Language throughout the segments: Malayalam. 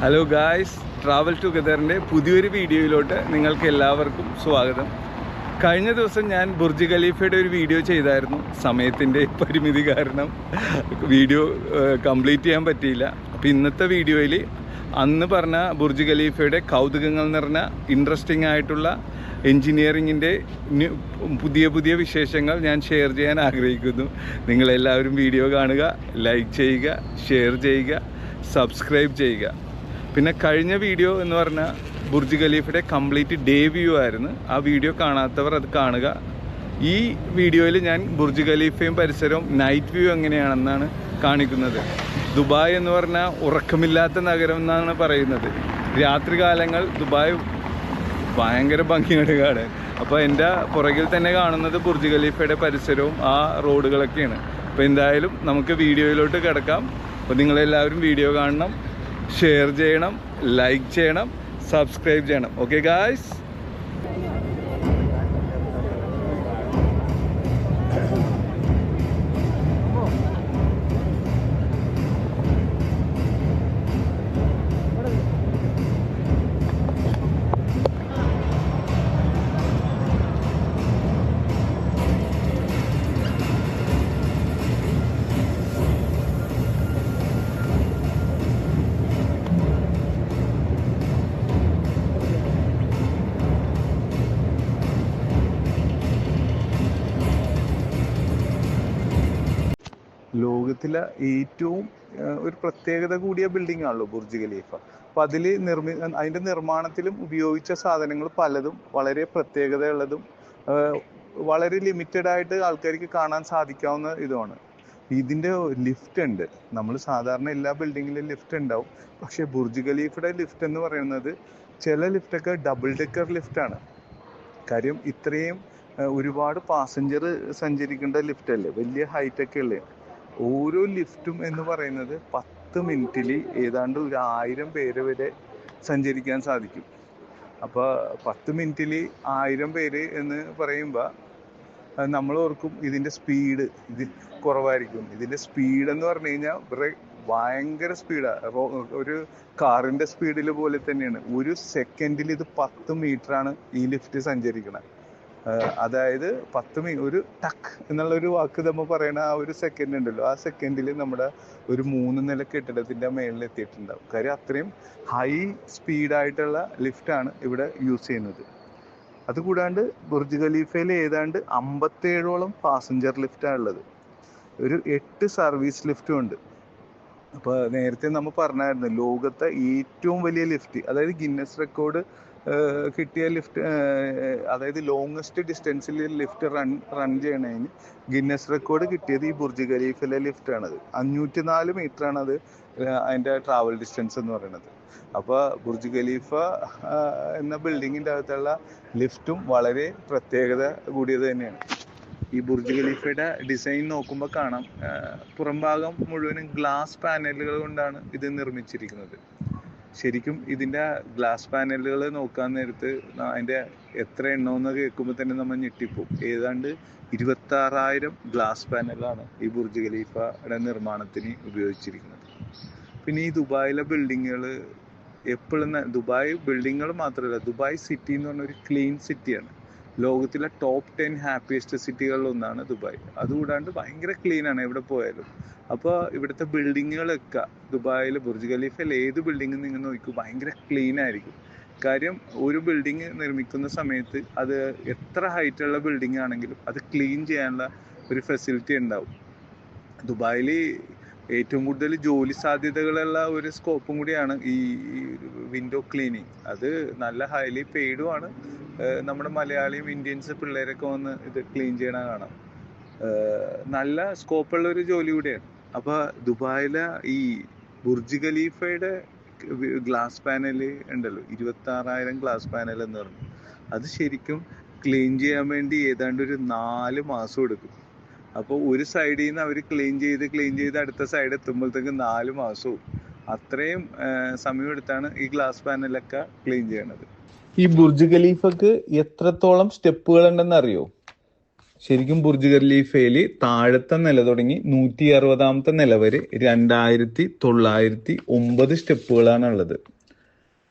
ഹലോ ഗായ്സ്, ട്രാവൽ ടുഗദറിൻ്റെ പുതിയൊരു വീഡിയോയിലോട്ട് നിങ്ങൾക്ക് എല്ലാവർക്കും സ്വാഗതം. കഴിഞ്ഞ ദിവസം ഞാൻ ബുർജ് ഖലീഫയുടെ ഒരു വീഡിയോ ചെയ്തായിരുന്നു. സമയത്തിൻ്റെ പരിമിതി കാരണം വീഡിയോ കംപ്ലീറ്റ് ചെയ്യാൻ പറ്റിയില്ല. അപ്പോൾ ഇന്നത്തെ വീഡിയോയിൽ അന്ന് പറഞ്ഞ ബുർജ് ഖലീഫയുടെ കൗതുകങ്ങൾ നിറഞ്ഞ ഇൻട്രസ്റ്റിംഗ് ആയിട്ടുള്ള എൻജിനീയറിങ്ങിൻ്റെ പുതിയ വിശേഷങ്ങൾ ഞാൻ ഷെയർ ചെയ്യാൻ ആഗ്രഹിക്കുന്നു. നിങ്ങളെല്ലാവരും വീഡിയോ കാണുക, ലൈക്ക് ചെയ്യുക, ഷെയർ ചെയ്യുക, സബ്സ്ക്രൈബ് ചെയ്യുക. പിന്നെ കഴിഞ്ഞ വീഡിയോ എന്ന് പറഞ്ഞാൽ ബുർജ് ഖലീഫയുടെ കംപ്ലീറ്റ് ഡേ വ്യൂ ആയിരുന്നു. ആ വീഡിയോ കാണാത്തവർ അത് കാണുക. ഈ വീഡിയോയിൽ ഞാൻ ബുർജ് ഖലീഫയും പരിസരവും നൈറ്റ് വ്യൂ എങ്ങനെയാണെന്നാണ് കാണിക്കുന്നത്. ദുബായ് എന്ന് പറഞ്ഞാൽ ഉറക്കമില്ലാത്ത നഗരം എന്നാണ് പറയുന്നത്. രാത്രികാലങ്ങൾ ദുബായ് ഭയങ്കര ഭംഗിയാണ് കാണാൻ. അപ്പോൾ എൻ്റെ പുറകിൽ തന്നെ കാണുന്നത് ബുർജ് ഖലീഫയുടെ പരിസരവും ആ റോഡുകളൊക്കെയാണ്. അപ്പോൾ എന്തായാലും നമുക്ക് വീഡിയോയിലോട്ട് കിടക്കാം. അപ്പോൾ നിങ്ങളെല്ലാവരും വീഡിയോ കാണണം, ഷെയർ ചെയ്യണം, ലൈക്ക് ചെയ്യണം, സബ്സ്ക്രൈബ് ചെയ്യണം. Okay guys. ലോകത്തിലെ ഏറ്റവും ഒരു പ്രത്യേകത കൂടിയ ബിൽഡിംഗ് ആണല്ലോ ബുർജ് ഖലീഫ. അപ്പം അതിൻ്റെ നിർമ്മാണത്തിലും ഉപയോഗിച്ച സാധനങ്ങൾ പലതും വളരെ പ്രത്യേകതയുള്ളതും വളരെ ലിമിറ്റഡ് ആയിട്ട് ആൾക്കാർക്ക് കാണാൻ സാധിക്കാവുന്ന ഇതുമാണ്. ഇതിൻ്റെ ലിഫ്റ്റ് ഉണ്ട്. നമ്മൾ സാധാരണ എല്ലാ ബിൽഡിങ്ങിലും ലിഫ്റ്റ് ഉണ്ടാവും. പക്ഷേ ബുർജ് ഖലീഫയുടെ ലിഫ്റ്റ് എന്ന് പറയുന്നത് ചില ലിഫ്റ്റൊക്കെ ഡബിൾ ഡെക്കർ ലിഫ്റ്റാണ്. കാര്യം ഇത്രയും ഒരുപാട് പാസഞ്ചർ സഞ്ചരിക്കേണ്ട ലിഫ്റ്റ് അല്ലേ, വലിയ ഹൈറ്റൊക്കെ ഉള്ളത്. ഓരോ ലിഫ്റ്റും എന്ന് പറയുന്നത് 10 മിനിറ്റിൽ ഏതാണ്ട് 1000 പേര് വരെ സഞ്ചരിക്കാൻ സാധിക്കും. അപ്പോൾ 10 മിനിറ്റിൽ 1000 പേര് എന്ന് പറയുമ്പോൾ നമ്മൾ ഓർക്കും ഇതിൻ്റെ സ്പീഡ് കുറവായിരിക്കും. ഇതിൻ്റെ സ്പീഡ് എന്ന് പറഞ്ഞു കഴിഞ്ഞാൽ ഭയങ്കര സ്പീഡാണ്. ഒരു കാറിൻ്റെ സ്പീഡിൽ പോലെ തന്നെയാണ്. ഒരു സെക്കൻഡിൽ ഇത് 10 മീറ്ററാണ് ഈ ലിഫ്റ്റ് സഞ്ചരിക്കുന്നത്. അതായത് ഒരു ടക്ക് എന്നുള്ളൊരു വാക്ക് നമ്മൾ പറയണ ആ ഒരു സെക്കൻഡ് ഉണ്ടല്ലോ, ആ സെക്കൻഡിൽ നമ്മുടെ ഒരു 3 നില കെട്ടിടത്തിൻ്റെ മേളിൽ എത്തിയിട്ടുണ്ടാവും. കാര്യം അത്രയും ഹൈ സ്പീഡായിട്ടുള്ള ലിഫ്റ്റാണ് ഇവിടെ യൂസ് ചെയ്യുന്നത്. അതുകൂടാണ്ട് ബുർജ് ഖലീഫയിൽ ഏതാണ്ട് 57ഓളം പാസഞ്ചർ ലിഫ്റ്റാണ് ഉള്ളത്. ഒരു 8 സർവീസ് ലിഫ്റ്റും ഉണ്ട്. അപ്പോൾ നേരത്തെ നമ്മൾ പറഞ്ഞായിരുന്നു ലോകത്തെ ഏറ്റവും വലിയ ലിഫ്റ്റ്, അതായത് ഗിന്നസ് റെക്കോർഡ് കിട്ടിയ ലിഫ്റ്റ്, അതായത് ലോങ്ങസ്റ്റ് ഡിസ്റ്റൻസിൽ ലിഫ്റ്റ് റൺ ചെയ്യണതിന് ഗിന്നസ് റെക്കോർഡ് കിട്ടിയത് ഈ ബുർജ് ഖലീഫയിലെ ലിഫ്റ്റാണത്. 504 മീറ്ററാണ് അത് അതിൻ്റെ ട്രാവൽ ഡിസ്റ്റൻസ് എന്ന് പറയുന്നത്. അപ്പോൾ ബുർജ് ഖലീഫ എന്ന ബിൽഡിങ്ങിൻ്റെ അകത്തുള്ള ലിഫ്റ്റും വളരെ പ്രത്യേകത കൂടിയത് തന്നെയാണ്. ഈ ബുർജ് ഖലീഫയുടെ ഡിസൈൻ നോക്കുമ്പോൾ കാണാം, പുറം ഭാഗം മുഴുവനും ഗ്ലാസ് പാനലുകൾ കൊണ്ടാണ് ഇത് നിർമ്മിച്ചിരിക്കുന്നത്. ശരിക്കും ഇതിൻ്റെ ഗ്ലാസ് പാനലുകൾ നോക്കാൻ നേരത്ത് അതിൻ്റെ എത്ര എണ്ണമെന്ന് കേൾക്കുമ്പോൾ തന്നെ നമ്മൾ ഞെട്ടിപ്പോവും. ഏതാണ്ട് 26,000 ഗ്ലാസ് പാനലാണ് ഈ ബുർജ് ഖലീഫയുടെ നിർമ്മാണത്തിന് ഉപയോഗിച്ചിരിക്കുന്നത്. പിന്നെ ഈ ദുബായിലെ ബിൽഡിങ്ങുകൾ എപ്പോഴും, ദുബായ് ബിൽഡിങ്ങുകൾ മാത്രമല്ല, ദുബായ് സിറ്റി എന്ന് പറഞ്ഞൊരു ക്ലീൻ സിറ്റിയാണ്. ലോകത്തിലെ ടോപ്പ് 10 ഹാപ്പിയസ്റ്റ് സിറ്റികളിലൊന്നാണ് ദുബായ്. അതുകൂടാണ്ട് ഭയങ്കര ക്ലീനാണ് എവിടെ പോയാലും. അപ്പോൾ ഇവിടുത്തെ ബിൽഡിങ്ങുകളൊക്കെ ദുബായിൽ ബുർജ് ഖലീഫയിൽ ഏത് ബിൽഡിംഗ് നിങ്ങൾ നോക്കൂ, ഭയങ്കര ക്ലീൻ ആയിരിക്കും. കാര്യം ഒരു ബിൽഡിങ് നിർമ്മിക്കുന്ന സമയത്ത് അത് എത്ര ഹൈറ്റുള്ള ബിൽഡിംഗ് ആണെങ്കിലും അത് ക്ലീൻ ചെയ്യാനുള്ള ഒരു ഫെസിലിറ്റി ഉണ്ടാവും. ദുബായിൽ ഏറ്റവും കൂടുതൽ ജോലി സാധ്യതകളുള്ള ഒരു സ്കോപ്പും കൂടിയാണ് ഈ വിൻഡോ ക്ലീനിങ്. അത് നല്ല ഹൈലി പെയ്ഡുമാണ്. നമ്മുടെ മലയാളിയും ഇന്ത്യൻസ് പിള്ളേരൊക്കെ വന്ന് ഇത് ക്ലീൻ ചെയ്യണ കാണാം. നല്ല സ്കോപ്പുള്ള ഒരു ജോലി കൂടിയാണ്. അപ്പോൾ ദുബായിലെ ഈ ബുർജ് ഖലീഫയുടെ ഗ്ലാസ് പാനൽ ഉണ്ടല്ലോ, 26,000 ഗ്ലാസ് പാനൽ എന്ന് പറഞ്ഞു, അത് ശരിക്കും ക്ലീൻ ചെയ്യാൻ വേണ്ടി ഏതാണ്ട് ഒരു 4 മാസം എടുക്കും. അപ്പോൾ ഒരു സൈഡിൽ നിന്ന് അവർ ക്ലീൻ ചെയ്ത് അടുത്ത സൈഡ് എത്തുമ്പോഴത്തേക്ക് 4 മാസവും അത്രയും സമയം എടുത്താണ് ഈ ഗ്ലാസ് പാനലൊക്കെ ക്ലീൻ ചെയ്യണത്. ഈ ബുർജ് ഖലീഫക്ക് എത്രത്തോളം സ്റ്റെപ്പുകൾ ഉണ്ടെന്ന് അറിയോ? ശരിക്കും ബുർജ് ഖലീഫയിൽ താഴത്തെ നില തുടങ്ങി 160ാമത്തെ നില വരെ 2909 സ്റ്റെപ്പുകളാണ് ഉള്ളത്.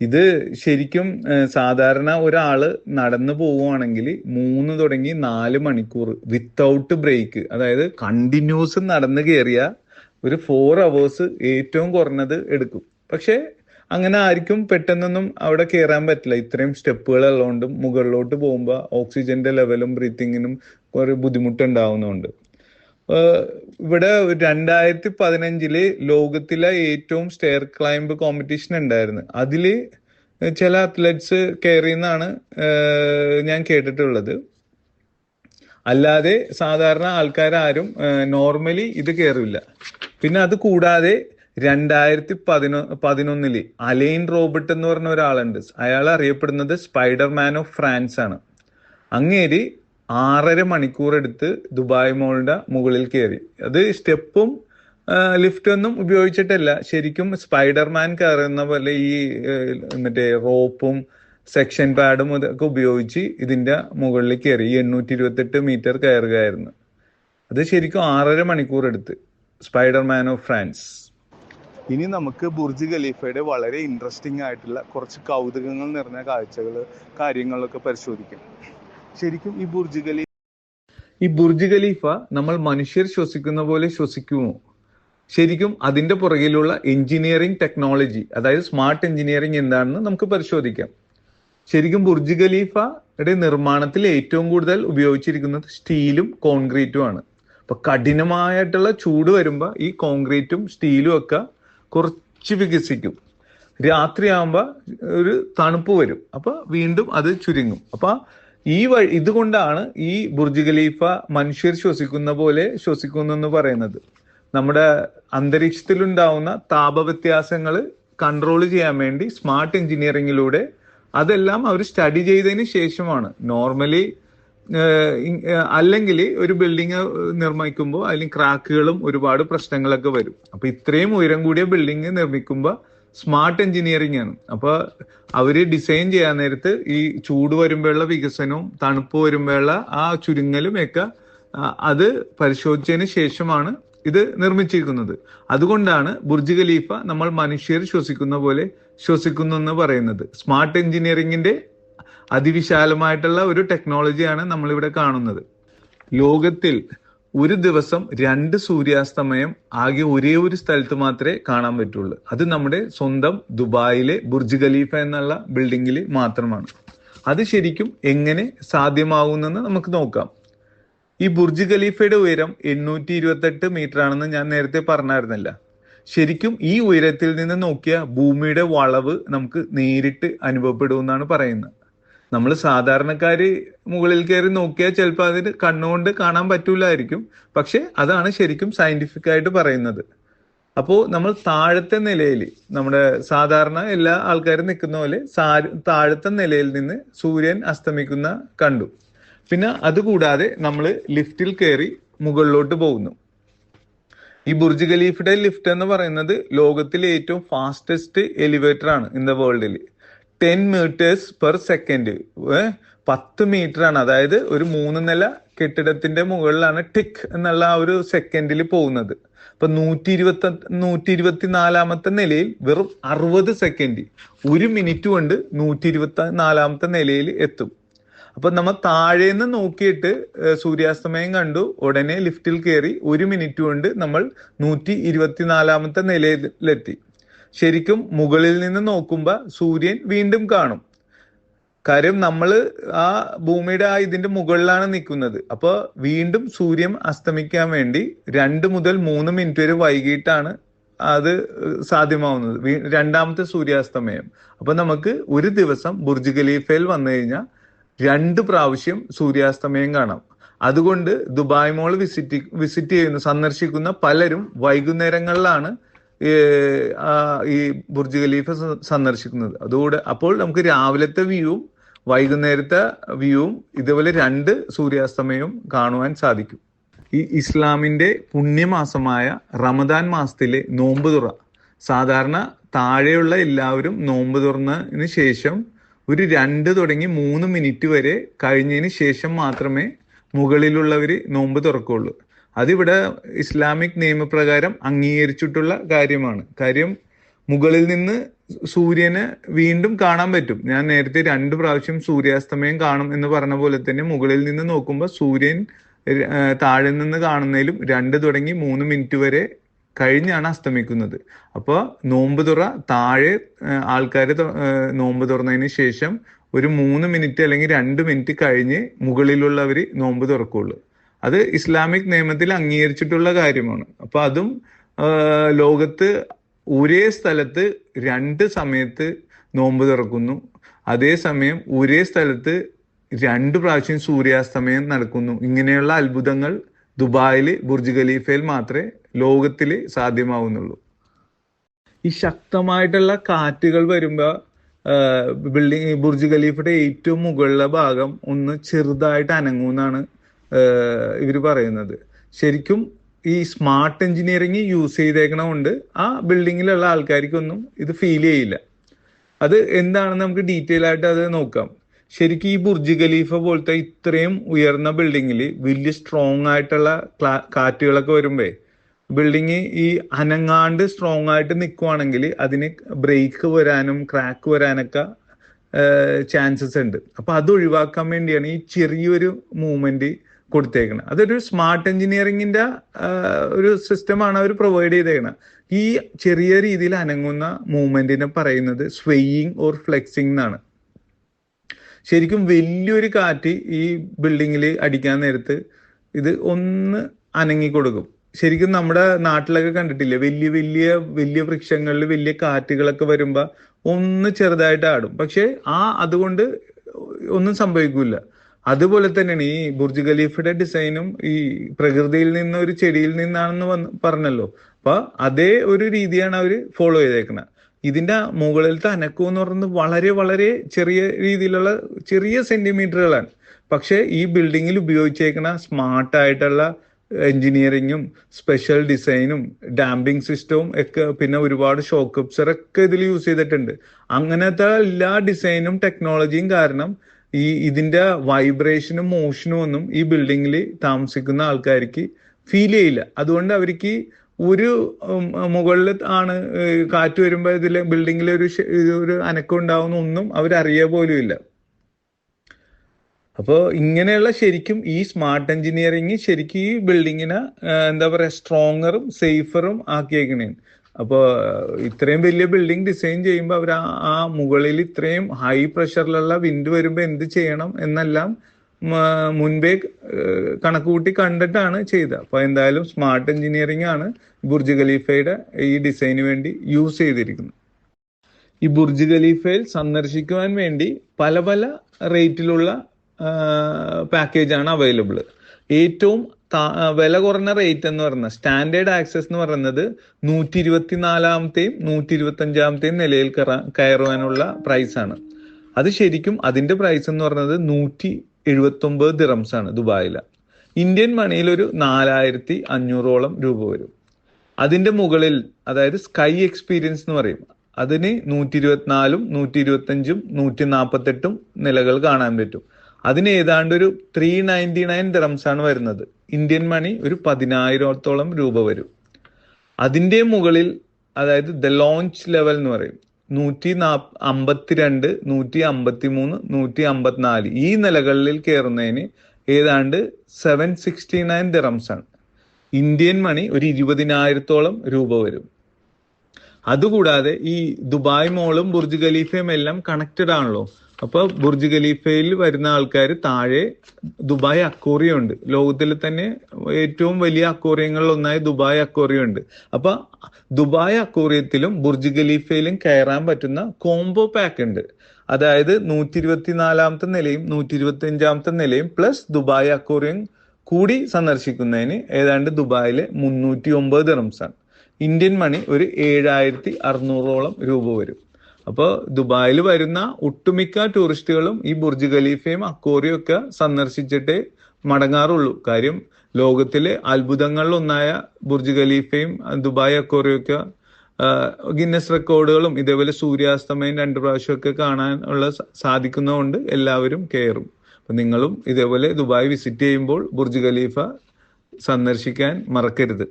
ഇത് ശരിക്കും സാധാരണ ഒരാള് നടന്നു പോവുകയാണെങ്കിൽ 3 തുടങ്ങി 4 മണിക്കൂർ വിത്തൗട്ട് ബ്രേക്ക്, അതായത് കണ്ടിന്യൂസ് നടന്നു കയറിയ ഒരു 4 അവേഴ്സ് ഏറ്റവും കുറഞ്ഞത് എടുക്കും. പക്ഷെ അങ്ങനെ ആർക്കും പെട്ടെന്നൊന്നും അവിടെ കയറാൻ പറ്റില്ല. ഇത്രയും സ്റ്റെപ്പുകൾ ഉള്ളതുകൊണ്ടും മുകളിലോട്ട് പോകുമ്പോൾ ഓക്സിജന്റെ ലെവലും ബ്രീത്തിങ്ങിനും കുറെ ബുദ്ധിമുട്ടുണ്ടാവുന്നുണ്ട്. ഇവിടെ 2015 ലോകത്തിലെ ഏറ്റവും സ്റ്റെയർ ക്ലൈംബ് കോമ്പറ്റീഷൻ ഉണ്ടായിരുന്നു. അതില് ചില അത്ലറ്റ്സ് കയറിയെന്നാണ് ഞാൻ കേട്ടിട്ടുള്ളത്. അല്ലാതെ സാധാരണ ആൾക്കാരും നോർമലി ഇത് കയറില്ല. പിന്നെ അത് കൂടാതെ 2011 അലൈൻ റോബർട്ട് എന്ന് പറഞ്ഞ ഒരാളുണ്ട്. അയാൾ അറിയപ്പെടുന്നത് സ്പൈഡർമാൻ ഓഫ് ഫ്രാൻസ് ആണ്. അങ്ങേര് 6.5 മണിക്കൂർ എടുത്ത് ദുബായ് മോളിന്റെ മുകളിൽ കയറി. അത് സ്റ്റെപ്പും ലിഫ്റ്റൊന്നും ഉപയോഗിച്ചിട്ടല്ല, ശരിക്കും സ്പൈഡർമാൻ കയറുന്ന പോലെ ഈ മറ്റേ റോപ്പും സെക്ഷൻ പാഡും ഇതൊക്കെ ഉപയോഗിച്ച് ഇതിന്റെ മുകളിൽ കയറി 828 മീറ്റർ കയറുകയായിരുന്നു. അത് ശരിക്കും 6.5 മണിക്കൂർ എടുത്ത്. Spiderman of France. ഇനി നമുക്ക് ബുർജ് ഖലീഫയുടെ വളരെ ഇൻട്രസ്റ്റിംഗ് ആയിട്ടുള്ള കുറച്ച് കൗതുകങ്ങൾ നിറഞ്ഞ കാര്യങ്ങളൊക്കെ പരിശോധിക്കാം. ശരിക്കും ഈ ബുർജ് ഖലീഫ നമ്മൾ മനുഷ്യർ ശ്വസിക്കുന്ന പോലെ ശ്വസിക്കുമോ? ശരിക്കും അതിന്റെ പുറകിലുള്ള എഞ്ചിനീയറിംഗ് ടെക്നോളജി, അതായത് സ്മാർട്ട് എഞ്ചിനീയറിംഗ് എന്താണെന്ന് നമുക്ക് പരിശോധിക്കാം. ശരിക്കും ബുർജ് ഖലീഫയുടെ നിർമ്മാണത്തിൽ ഏറ്റവും കൂടുതൽ ഉപയോഗിച്ചിരിക്കുന്നത് സ്റ്റീലും കോൺക്രീറ്റും ആണ്. അപ്പൊ കഠിനമായിട്ടുള്ള ചൂട് വരുമ്പോ ഈ കോൺക്രീറ്റും സ്റ്റീലും ഒക്കെ കുറച്ച് വികസിക്കും. രാത്രിയാകുമ്പോ ഒരു തണുപ്പ് വരും, അപ്പൊ വീണ്ടും അത് ചുരുങ്ങും. അപ്പൊ ഇതുകൊണ്ടാണ് ഈ ബുർജ് ഖലീഫ മനുഷ്യർ ശ്വസിക്കുന്ന പോലെ ശ്വസിക്കുന്നു പറയുന്നത്. നമ്മുടെ അന്തരീക്ഷത്തിലുണ്ടാവുന്ന താപവ്യത്യാസങ്ങൾ കൺട്രോൾ ചെയ്യാൻ വേണ്ടി സ്മാർട്ട് എഞ്ചിനീയറിംഗിലൂടെ അതെല്ലാം അവർ സ്റ്റഡി ചെയ്തതിന് ശേഷമാണ്. നോർമലി അല്ലെങ്കിൽ ഒരു ബിൽഡിങ് നിർമ്മിക്കുമ്പോൾ അതിൽ ക്രാക്കുകളും ഒരുപാട് പ്രശ്നങ്ങളൊക്കെ വരും. അപ്പൊ ഇത്രയും ഉയരം കൂടിയ ബിൽഡിങ് നിർമ്മിക്കുമ്പോൾ സ്മാർട്ട് എഞ്ചിനീയറിംഗ് ആണ്. അപ്പൊ അവര് ഡിസൈൻ ചെയ്യാൻ നേരത്ത് ഈ ചൂട് വരുമ്പോഴുള്ള വികസനവും തണുപ്പ് വരുമ്പോഴുള്ള ആ ചുരുങ്ങലും ഒക്കെ അത് പരിശോധിച്ചതിന് ശേഷമാണ് ഇത് നിർമ്മിച്ചിരിക്കുന്നത്. അതുകൊണ്ടാണ് ബുർജ് ഖലീഫ നമ്മൾ മനുഷ്യർ ശ്വസിക്കുന്ന പോലെ ശ്വസിക്കുന്നു എന്ന് പറയുന്നത്. സ്മാർട്ട് എഞ്ചിനീയറിംഗിന്റെ അതിവിശാലമായിട്ടുള്ള ഒരു ടെക്നോളജിയാണ് നമ്മളിവിടെ കാണുന്നത്. ലോകത്തിൽ ഒരു ദിവസം 2 സൂര്യാസ്തമയം ആകെ ഒരേ ഒരു സ്ഥലത്ത് മാത്രമേ കാണാൻ പറ്റുള്ളൂ. അത് നമ്മുടെ സ്വന്തം ദുബായിലെ ബുർജ് ഖലീഫ എന്നുള്ള ബിൽഡിങ്ങിൽ മാത്രമാണ്. അത് ശരിക്കും എങ്ങനെ സാധ്യമാകുന്നെന്ന് നമുക്ക് നോക്കാം. ഈ ബുർജ് ഖലീഫയുടെ ഉയരം 828 മീറ്റർ ആണെന്ന് ഞാൻ നേരത്തെ പറഞ്ഞായിരുന്നല്ല. ശരിക്കും ഈ ഉയരത്തിൽ നിന്ന് നോക്കിയ ഭൂമിയുടെ വളവ് നമുക്ക് നേരിട്ട് അനുഭവപ്പെടുമെന്നാണ് പറയുന്നത്. നമ്മൾ സാധാരണക്കാര് മുകളിൽ കയറി നോക്കിയാൽ ചിലപ്പോൾ അതിന് കണ്ണുകൊണ്ട് കാണാൻ പറ്റൂലായിരിക്കും. പക്ഷെ അതാണ് ശരിക്കും സയന്റിഫിക് ആയിട്ട് പറയുന്നത്. അപ്പോൾ നമ്മൾ താഴത്തെ നിലയിൽ, നമ്മുടെ സാധാരണ എല്ലാ ആൾക്കാരും നിൽക്കുന്ന പോലെ താഴത്തെ നിലയിൽ നിന്ന് സൂര്യൻ അസ്തമിക്കുന്ന കണ്ടു. പിന്നെ അതുകൂടാതെ നമ്മൾ ലിഫ്റ്റിൽ കയറി മുകളിലോട്ട് പോകുന്നു. ഈ ബുർജ് ഖലീഫയുടെ ലിഫ്റ്റ് എന്ന് പറയുന്നത് ലോകത്തിലെ ഏറ്റവും ഫാസ്റ്റസ്റ്റ് എലിവേറ്റർ ആണ് ഇൻ ദ വേൾഡിൽ. 10 മീറ്റേഴ്സ് പെർ സെക്കൻഡ്, 10 മീറ്റർ ആണ്. അതായത് ഒരു 3 നില കെട്ടിടത്തിന്റെ മുകളിലാണ് ടിക് എന്നുള്ള ആ ഒരു സെക്കൻഡിൽ പോകുന്നത്. അപ്പൊ 124ാമത്തെ നിലയിൽ വെറും 60 സെക്കൻഡ്, 1 മിനിറ്റ് കൊണ്ട് 124ാമത്തെ നിലയിൽ എത്തും. അപ്പൊ നമ്മൾ താഴേന്ന് നോക്കിയിട്ട് സൂര്യാസ്തമയം കണ്ടു, ഉടനെ ലിഫ്റ്റിൽ കയറി 1 മിനിറ്റ് കൊണ്ട് നമ്മൾ 124ാമത്തെ നിലയിലെത്തി. ശരിക്കും മുകളിൽ നിന്ന് നോക്കുമ്പോൾ സൂര്യൻ വീണ്ടും കാണും. കാര്യം നമ്മൾ ആ ഭൂമിയുടെ ഇതിന്റെ മുകളിലാണ് നിൽക്കുന്നത്. അപ്പൊ വീണ്ടും സൂര്യൻ അസ്തമിക്കാൻ വേണ്ടി 2 മുതൽ 3 മിനിറ്റ് വരെ വൈകിട്ടാണ് അത് സാധ്യമാവുന്നത്, രണ്ടാമത്തെ സൂര്യാസ്തമയം. അപ്പൊ നമുക്ക് ഒരു ദിവസം ബുർജ് ഖലീഫയിൽ വന്നു കഴിഞ്ഞാൽ 2 പ്രാവശ്യം സൂര്യാസ്തമയം കാണാം. അതുകൊണ്ട് ദുബായ് മോൾ വിസിറ്റ് ചെയ്യുന്ന സന്ദർശിക്കുന്ന പലരും വൈകുന്നേരങ്ങളിലാണ് ഈ ബുർജ് ഖലീഫ സന്ദർശിക്കുന്നത്. അപ്പോൾ നമുക്ക് രാവിലത്തെ വ്യൂവും വൈകുന്നേരത്തെ വ്യൂവും ഇതേപോലെ 2 സൂര്യാസ്തമയവും കാണുവാൻ സാധിക്കും. ഈ ഇസ്ലാമിന്റെ പുണ്യമാസമായ റമദാൻ മാസത്തിലെ നോമ്പ് തുറ, സാധാരണ താഴെയുള്ള എല്ലാവരും നോമ്പ് തുറന്നതിന് ശേഷം ഒരു 2 തുടങ്ങി 3 മിനിറ്റ് വരെ കഴിഞ്ഞതിന് ശേഷം മാത്രമേ മുകളിലുള്ളവര് നോമ്പ് തുറക്കുള്ളൂ. അതിവിടെ ഇസ്ലാമിക് നിയമപ്രകാരം അംഗീകരിച്ചിട്ടുള്ള കാര്യമാണ്. കാര്യം മുകളിൽ നിന്ന് സൂര്യനെ വീണ്ടും കാണാൻ പറ്റും. ഞാൻ നേരത്തെ 2 പ്രാവശ്യം സൂര്യാസ്തമയം കാണും എന്ന് പറഞ്ഞ പോലെ തന്നെ മുകളിൽ നിന്ന് നോക്കുമ്പോൾ സൂര്യൻ താഴെ നിന്ന് കാണുന്നതിലും 2 തുടങ്ങി 3 മിനിറ്റ് വരെ കഴിഞ്ഞാണ് അസ്തമിക്കുന്നത്. അപ്പോൾ നോമ്പ് തുറ താഴെ ആൾക്കാർ നോമ്പ് തുറന്നതിന് ശേഷം ഒരു 3 മിനിറ്റ് അല്ലെങ്കിൽ 2 മിനിറ്റ് കഴിഞ്ഞ് മുകളിലുള്ളവർ നോമ്പ് തുറക്കുള്ളൂ. അത് ഇസ്ലാമിക് നിയമത്തിൽ അംഗീകരിച്ചിട്ടുള്ള കാര്യമാണ്. അപ്പൊ അതും ലോകത്ത് ഒരേ സ്ഥലത്ത് 2 സമയത്ത് നോമ്പ് തുറക്കുന്നു. അതേസമയം ഒരേ സ്ഥലത്ത് 2 പ്രാവശ്യം സൂര്യാസ്തമയം നടക്കുന്നു. ഇങ്ങനെയുള്ള അത്ഭുതങ്ങൾ ദുബായിൽ ബുർജ് ഖലീഫയിൽ മാത്രമേ ലോകത്തിൽ സാധ്യമാവുന്നുള്ളൂ. ഈ ശക്തമായിട്ടുള്ള കാറ്റുകൾ വരുമ്പോ ബുർജ് ഖലീഫയുടെ ഏറ്റവും മുകളിലെ ഭാഗം ഒന്ന് ചെറുതായിട്ട് അനങ്ങുമെന്നാണ് ഇവർ പറയുന്നത്. ശരിക്കും ഈ സ്മാർട്ട് എഞ്ചിനീയറിംഗ് യൂസ് ചെയ്തേക്കണോണ്ട് ആ ബിൽഡിങ്ങിലുള്ള ആൾക്കാർക്കൊന്നും ഇത് ഫീൽ ചെയ്യില്ല. അത് എന്താണെന്ന് നമുക്ക് ഡീറ്റെയിൽ ആയിട്ട് അത് നോക്കാം. ശരിക്കും ഈ ബുർജ് ഖലീഫ പോലത്തെ ഇത്രയും ഉയർന്ന ബിൽഡിങ്ങിൽ വലിയ സ്ട്രോങ് ആയിട്ടുള്ള കാറ്റുകളൊക്കെ വരുമ്പേ ബിൽഡിങ് ഈ അനങ്ങാണ്ട് സ്ട്രോങ് ആയിട്ട് നിൽക്കുവാണെങ്കിൽ അതിന് ബ്രേക്ക് വരാനും ക്രാക്ക് വരാനൊക്കെ ചാൻസസ് ഉണ്ട്. അപ്പൊ അത് ഒഴിവാക്കാൻ വേണ്ടിയാണ് ഈ ചെറിയൊരു മൂവ്മെന്റ് കൊടുത്തേക്കണം. അതൊരു സ്മാർട്ട് എഞ്ചിനീയറിംഗിന്റെ ഒരു സിസ്റ്റമാണ് അവർ പ്രൊവൈഡ് ചെയ്തേക്കണം. ഈ ചെറിയ രീതിയിൽ അനങ്ങുന്ന മൂവ്മെന്റിനെ പറയുന്നത് സ്വെയിങ് ഓർ ഫ്ലെക്സിങ് എന്നാണ്. ശരിക്കും വലിയൊരു കാറ്റ് ഈ ബിൽഡിങ്ങിൽ അടിക്കാൻ നേരത്ത് ഇത് ഒന്ന് അനങ്ങി കൊടുക്കും. ശരിക്കും നമ്മുടെ നാട്ടിലൊക്കെ കണ്ടിട്ടില്ലേ, വലിയ വലിയ വലിയ വൃക്ഷങ്ങളിൽ വലിയ കാറ്റുകളൊക്കെ വരുമ്പോ ഒന്ന് ചെറുതായിട്ട് ആടും, പക്ഷെ അതുകൊണ്ട് ഒന്നും സംഭവിക്കൂല. അതുപോലെ തന്നെയാണ് ഈ ബുർജ് ഖലീഫയുടെ ഡിസൈനും ഈ പ്രകൃതിയിൽ നിന്ന് ഒരു ചെടിയിൽ നിന്നാണെന്ന് പറഞ്ഞല്ലോ. അപ്പൊ അതേ ഒരു രീതിയാണ് അവര് ഫോളോ ചെയ്തേക്കുന്നത്. ഇതിന്റെ മുകളിലത്തെ അനക്കം എന്ന് പറയുന്നത് വളരെ വളരെ ചെറിയ രീതിയിലുള്ള ചെറിയ സെന്റിമീറ്ററുകളാണ്. പക്ഷെ ഈ ബിൽഡിങ്ങിൽ ഉപയോഗിച്ചേക്കുന്ന സ്മാർട്ടായിട്ടുള്ള എഞ്ചിനീയറിങ്ങും സ്പെഷ്യൽ ഡിസൈനും ഡാമ്പിംഗ് സിസ്റ്റവും ഒക്കെ പിന്നെ ഒരുപാട് ഷോക്ക് അബ്സർ ഒക്കെ ഇതിൽ യൂസ് ചെയ്തിട്ടുണ്ട്. അങ്ങനത്തെ എല്ലാ ഡിസൈനും ടെക്നോളജിയും കാരണം ഇതിന്റെ വൈബ്രേഷനും മോഷനും ഒന്നും ഈ ബിൽഡിങ്ങിൽ താമസിക്കുന്ന ആൾക്കാർക്ക് ഫീൽ ചെയ്യില്ല. അതുകൊണ്ട് അവർക്ക് ഒരു മുകളിൽ ആണ് കാറ്റ് വരുമ്പോ ഇതിലെ ബിൽഡിങ്ങിൽ ഒരു അനക്കം ഉണ്ടാവുന്ന ഒന്നും അവരറിയ പോലും ഇല്ല. അപ്പോൾ ഇങ്ങനെയുള്ള ശരിക്കും ഈ സ്മാർട്ട് എഞ്ചിനീയറിംഗ് ശരിക്കും ഈ ബിൽഡിങ്ങിനെ എന്താ പറയാ സ്ട്രോങ്ങറും സേഫറും ആക്കിയേക്കണേ. അപ്പോൾ ഇത്രയും വലിയ ബിൽഡിംഗ് ഡിസൈൻ ചെയ്യുമ്പോൾ അവർ ആ മുകളിൽ ഇത്രയും ഹൈ പ്രഷറിലുള്ള വിൻഡ് വരുമ്പോൾ എന്ത് ചെയ്യണം എന്നെല്ലാം മുൻപേ കണക്കുകൂട്ടി കണ്ടിട്ടാണ് ചെയ്തത്. അപ്പൊ എന്തായാലും സ്മാർട്ട് എഞ്ചിനീയറിംഗ് ആണ് ബുർജ് ഖലീഫയുടെ ഈ ഡിസൈന് വേണ്ടി യൂസ് ചെയ്തിരിക്കുന്നത്. ഈ ബുർജ് ഖലീഫയിൽ സന്ദർശിക്കുവാൻ വേണ്ടി പല പല റേറ്റിലുള്ള പാക്കേജാണ് അവൈലബിൾ. ഏറ്റവും വില കുറഞ്ഞ റേറ്റ് എന്ന് പറയുന്നത് സ്റ്റാൻഡേർഡ് ആക്സസ് എന്ന് പറയുന്നത് 124-ാമത്തെയും 125-ാമത്തെയും നിലയിൽ കയറുവാനുള്ള പ്രൈസ് ആണ്. അത് ശരിക്കും അതിന്റെ പ്രൈസ് എന്ന് പറയുന്നത് 179 ദിറംസ് ആണ് ദുബായില. ഇന്ത്യൻ മണിയിൽ ഒരു 4500ഓളം രൂപ വരും. അതിന്റെ മുകളിൽ അതായത് സ്കൈ എക്സ്പീരിയൻസ് എന്ന് പറയും, അതിന് 124-ഉം 125-ഉം 148-ഉം നിലകൾ കാണാൻ പറ്റും. അതിന് ഏതാണ്ട് ഒരു 399 ദിറംസ് ആണ് വരുന്നത്. ഇന്ത്യൻ മണി ഒരു 10,000ഓളം രൂപ വരും. അതിന്റെ മുകളിൽ അതായത് ദ ലോഞ്ച് ലെവൽ എന്ന് പറയും 152, 153, 154 ഈ നിലകളിൽ കയറുന്നതിന് ഏതാണ്ട് 769 ദിറംസ് ആണ്. ഇന്ത്യൻ മണി ഒരു 20,000ഓളം രൂപ വരും. അതുകൂടാതെ ഈ ദുബായ് മോളും ബുർജ് ഖലീഫയും എല്ലാം കണക്റ്റഡ് ആണല്ലോ. അപ്പൊ ബുർജ് ഖലീഫയിൽ വരുന്ന ആൾക്കാർ താഴെ ദുബായ് അക്വേറിയം ഉണ്ട്. ലോകത്തിൽ തന്നെ ഏറ്റവും വലിയ അക്വേറിയങ്ങളിൽ ഒന്നായ ദുബായ് അക്വേറിയം ഉണ്ട്. അപ്പൊ ദുബായ് അക്വേറിയത്തിലും ബുർജ് ഖലീഫയിലും കയറാൻ പറ്റുന്ന കോംബോ പാക്ക് ഉണ്ട്. അതായത് 124-ാമത്തെ നിലയും 125-ാമത്തെ നിലയും പ്ലസ് ദുബായ് അക്വേറിയം കൂടി സന്ദർശിക്കുന്നതിന് ഏതാണ്ട് ദുബായിലെ 309 ദിറംസ് ആണ്. ഇന്ത്യൻ മണി ഒരു 7600ഓളം രൂപ വരും. അപ്പോൾ ദുബായിൽ വരുന്ന ഒട്ടുമിക്ക ടൂറിസ്റ്റുകളും ഈ ബുർജ് ഖലീഫയും അക്വേറിയം ഒക്കെ സന്ദർശിച്ചിട്ടേ മടങ്ങാറുള്ളൂ. കാര്യം ലോകത്തിലെ അത്ഭുതങ്ങളിലൊന്നായ ബുർജ് ഖലീഫയും ദുബായ് അക്വേറിയം ഒക്കെ ഗിന്നസ് റെക്കോർഡുകളും ഇതേപോലെ സൂര്യാസ്തമയം 2 പ്രാവശ്യമൊക്കെ കാണാനുള്ള സാധിക്കുന്നതുകൊണ്ട് എല്ലാവരും കയറും. അപ്പം നിങ്ങളും ഇതേപോലെ ദുബായ് വിസിറ്റ് ചെയ്യുമ്പോൾ ബുർജ് ഖലീഫ സന്ദർശിക്കാൻ മറക്കരുത്.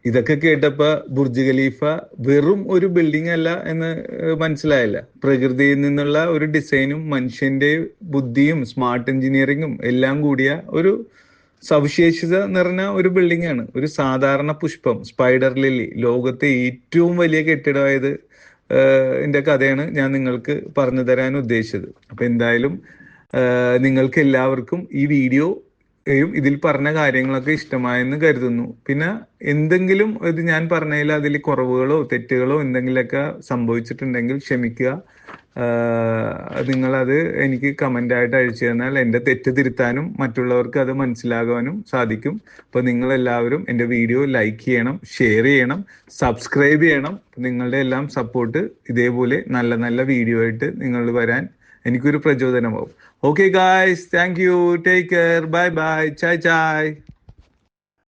ഇതൊക്കെ കേട്ടപ്പോ ബുർജ് ഖലീഫ വെറും ഒരു ബിൽഡിംഗ് അല്ല എന്ന് മനസ്സിലായില്ല. പ്രകൃതിയിൽ നിന്നുള്ള ഒരു ഡിസൈനും മനുഷ്യന്റെ ബുദ്ധിയും സ്മാർട്ട് എഞ്ചിനീയറിങ്ങും എല്ലാം കൂടിയ ഒരു സവിശേഷത നിറഞ്ഞ ഒരു ബിൽഡിംഗ് ആണ്. ഒരു സാധാരണ പുഷ്പം, സ്പൈഡർ ലില്ലി, ലോകത്തെ ഏറ്റവും വലിയ കെട്ടിടമായത് ന്റെ കഥയാണ് ഞാൻ നിങ്ങൾക്ക് പറഞ്ഞു തരാൻ ഉദ്ദേശിച്ചത്. അപ്പൊ എന്തായാലും നിങ്ങൾക്ക് എല്ലാവർക്കും ഈ വീഡിയോയും ഇതിൽ പറഞ്ഞ കാര്യങ്ങളൊക്കെ ഇഷ്ടമായെന്ന് കരുതുന്നു. പിന്നെ എന്തെങ്കിലും ഇത് ഞാൻ പറഞ്ഞതിൽ അതിൽ കുറവുകളോ തെറ്റുകളോ എന്തെങ്കിലുമൊക്കെ സംഭവിച്ചിട്ടുണ്ടെങ്കിൽ ക്ഷമിക്കുക. നിങ്ങളത് എനിക്ക് കമന്റ് ആയിട്ട് അയച്ചു തന്നാൽ എൻ്റെ തെറ്റ് തിരുത്താനും മറ്റുള്ളവർക്ക് അത് മനസ്സിലാകാനും സാധിക്കും. അപ്പോൾ നിങ്ങളെല്ലാവരും എൻ്റെ വീഡിയോ ലൈക്ക് ചെയ്യണം, ഷെയർ ചെയ്യണം, സബ്സ്ക്രൈബ് ചെയ്യണം. നിങ്ങളുടെ എല്ലാം സപ്പോർട്ട് ഇതേപോലെ നല്ല നല്ല വീഡിയോ ആയിട്ട് നിങ്ങൾ വരാൻ എനിക്കൊരു പ്രചോദനമാവും. Okay guys, thank you, take care, bye bye, ചായ് ചായ്.